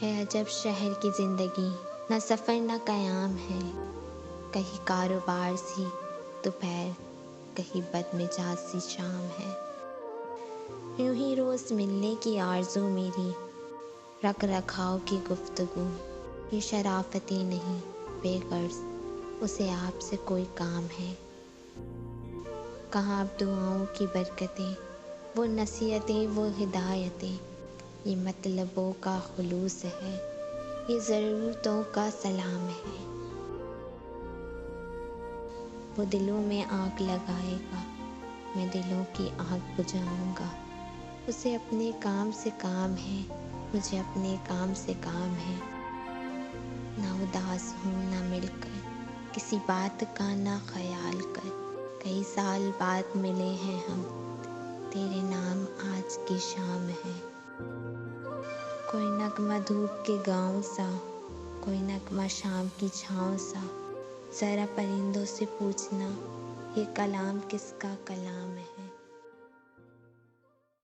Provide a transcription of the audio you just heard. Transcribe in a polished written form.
ہے عجب شہر کی زندگی، نہ سفر نہ قیام ہے، کہیں کاروبار سی دوپہر، کہیں بد مزاج سی شام ہے۔ یوں ہی روز ملنے کی آرزو میری، رکھ رکھاؤ کی گفتگو، یہ شرافتی نہیں بے غرض، اسے آپ سے کوئی کام ہے۔ کہاں اب دعاؤں کی برکتیں، وہ نصیحتیں وہ ہدایتیں، یہ مطلبوں کا خلوص ہے، یہ ضرورتوں کا سلام ہے۔ وہ دلوں میں آگ لگائے گا، میں دلوں کی آگ بجھاؤں گا، اسے اپنے کام سے کام ہے، مجھے اپنے کام سے کام ہے۔ نہ اداس ہوں نہ مل کر کسی بات کا نہ خیال کر، کئی سال بعد ملے ہیں ہم، تیرے نام آج کی شام ہے۔ کوئی نغمہ دھوپ کے گاؤں سا، کوئی نغمہ شام کی چھاؤں سا، ذرا پرندوں سے پوچھنا یہ کلام کس کا کلام ہے۔